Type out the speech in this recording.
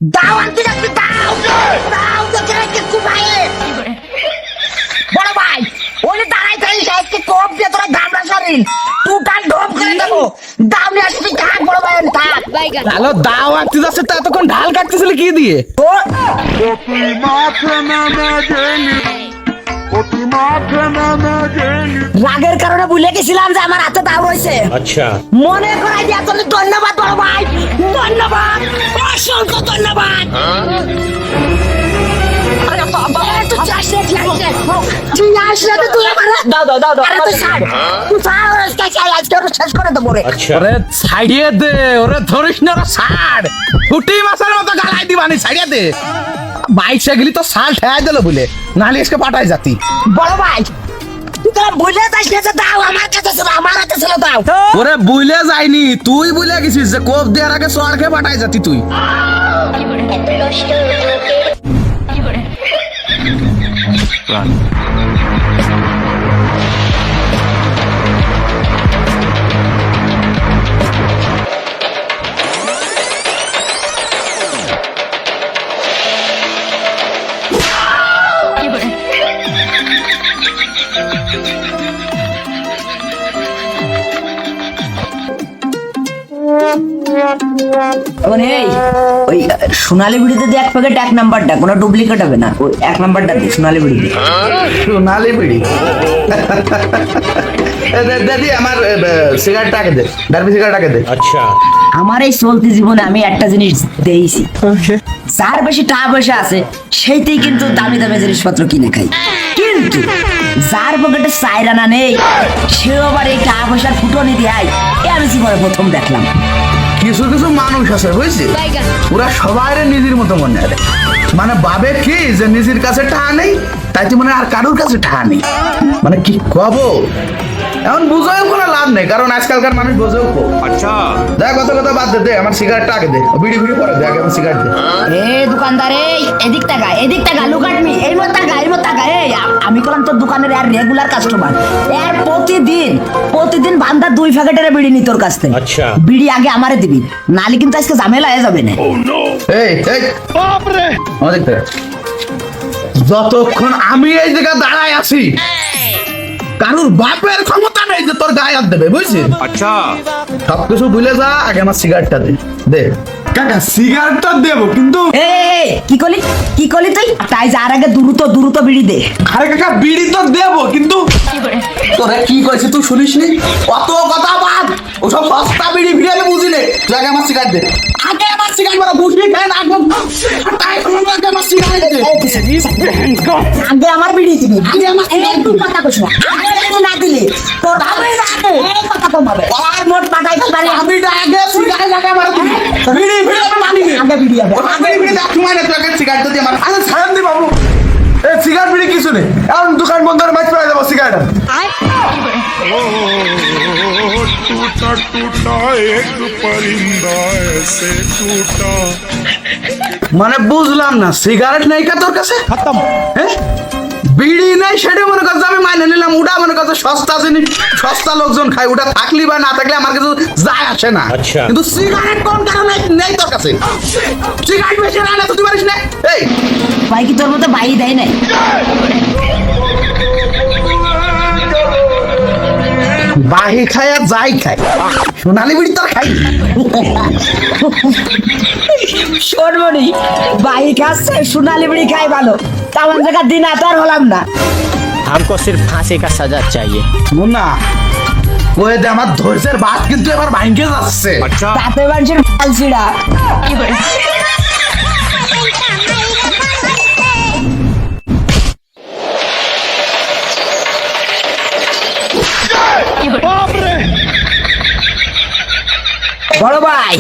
দাও আনতে যাচ্ছি, দাও দাও দেখে রেখে কুমায়ে বড় ভাই ওরে দাঁড়াই থাকি সাইডকে কোপ দিয়ে তোরা গামলা শরীর টোটাল ডোপ করে দেবো। দাও নিয়ে আসছি, থাক বড় ভাই থাক। হ্যালো, দাও আনতে যাচ্ছে তা এতক্ষণ ঢাল কাটতেছিলি কি দিয়ে? রাগের কারণে ভুলে গেছিলাম যে আমার হাতে দাও রয়েছে। अच्छा মনে করাই দিয়ে তোর ধন্যবাদ বড় ভাই, ধন্যবাদ, অসংখ্য ধন্যবাদ। আরে বাবা তুই আসলে তুই আসলে তো তুই আমার দাও দাও দাও দাও। আরে তুই ছাড়, তুই ছাড় আজকে চাই আজকে ওরা শেষ করে দেবো রে। अच्छा ওরে ছাড়িয়ে দে, ওরে ধরিস না, ওরে ছাড়। ফুটি মাছের মতো গালাই দিবানি, ছাড়িয়ে দে। বাইশে গেলি তো সাল ঠেয়াই দিল বলে, নাহলে এসকে পাঠাই যাতি। বড় ভাই তুই তোরা ভুলে যাস না যে দাও আমার কাছে ছিল, আমার হাতে ছিল দাও। ওরে বুইলে যায়নি, তুই বুইলে গেছিস যে কোপ দেওয়ার আগে সোয়ার খেয়ে পাঠাই যাতি তুই। মানে ওই সোনালী বিড়িতে দিয়ে এক প্যাকেট এক নাম্বারটা, কোনো ডুপ্লিকেট হবে না, ওই এক নাম্বারটা দিয়ে সোনালী বিড়ি। সোনালি বিড়ি দাদি আমার সিগারেটটাকে দে, ডারবি সিগারেটটাকে দে। अच्छा আমার এই চলতি জীবনে আমি একটা জিনিস দেখেছি, যার বেশি টাকা পয়সা আছে সেইটাই কিন্তু দামি দামি জিনিসপত্র কিনে খাই, কিন্তু যার পকেটে চাইরানা নেই সেও আবার এই টাকা পয়সার ফুটনি দেয়। আমি জীবনে প্রথম দেখলাম। কিছু কিছু মানুষ আছে বুঝছি, ওরা সবাই নিজের মতো মনে করে, মানে ভাবে কি যে নিজের কাছে টাকা নেই তাই তো মানে আর কারোর কাছে টাকা নেই, মানে কি কব এখন বুঝেও কোনো লাভ নেই, কারণ আজকালকার মানুষ বোঝেও কো। अच्छा দেখ কত কথা বাদ দে, দে আমার সিগারেটটা আগে দে, বিড়ি বিড়ি পরে দে, আগে আমার সিগারেট দে। এ দোকানদার এই এদিক টাকা লুক আট মি, এই মত টাকা এই আমি করলাম তোর দোকানের আর রেগুলার কাস্টমার, এর প্রতিদিন বান্দা 2 প্যাকেটের বিড়ি নি তোর কাছ থেকে। আচ্ছা। বিড়ি আগে আমারে দিবি, নালি কিন্তু আজকে ঝামেলা হয়ে যাবে না। এই বাপ রে, আমার দেখতে যতক্ষণ আমি এই জায়গা দাঁড়ায় আছি কারোর বাপের ক্ষমতা নেই যে তোর গায়ে হাত দেবে, বুঝছিস? अच्छा সবকিছু ভুলে যা, আগে আমার সিগারেটটা দে। দে কাকা, সিগারেটটা দেবো কিন্তু। এই কি করলি তুই? তাই যার আগে দ্রুত বিড়ি দে। আরে কাকা, বিড়ি তো দেবো কিন্তু তোরা কি কইছিস তুই শুনিস নি? অত কথা বাদ, ওসব সস্তা বিড়ি ফিরে আমি বুঝি নে, তুই আগে আমার সিগারেট দে। আগে আমার সিগারেট বড় বুঝবি কেন আগে তাই আগে আমার সিগারেট দে। আগে আমার বিড়ি দিবি, আগে আমার একটু কথা কইছ না, আগে না দিলে তোর ভাবে না এই কথা কম হবে আর মোট পাঠাই পারে। আমি আগে সিগারেট আগে আমার দিবি, বিড়ি ফিরে আমি মানি নে। আগে বিড়ি হবে, আগে বিড়ি দেখ তোমার না, তুই আগে সিগারেট দে আমার। আরে ছাড়ান দি বাবু, এই সিগারেট বিড়ি কিছু নেই, এখন দোকান বন্ধ করে মাইক পড়াই দেবো সিগারেট। टूटा टूटा एक परिंदा ऐसे टूटा। মানে বুঝলাম না, সিগারেট নাই কা তোর কাছে? খতম। হ্যাঁ, বিড়ি নাই সেটা মনে করছে আমি মাইনে নিলাম, ওটা মনে করছে সস্তা জিনিস, সস্তা লোকজন খায়, ওটা থাকলি বা না থাকলে আমার কিছু যায় আসে না। আচ্ছা। কিন্তু সিগারেট কোন কারণে নেই তোর কাছে? সিগারেট বেশি না তুই পারিস না? এই ভাই কি তোর মতো ভাই দেয় নাই? বাহি খায় আর যাই খায়, সোনালি বিড়ি তোর খাই। শোনবনি ভাই খাচ্ছে সোনালি বিড়ি খাই ভালো, তেমন জায়গা দিন আর হলাম না। हमको सिर्फ फांसी का सजा चाहिए। মুন্না ওই দে, আমার ধৈর্যের বাদ কিন্তু এবার ভাঙ্গে যাচ্ছে। अच्छा তাতে মানুষের ফালছিড়া। বড় ভাই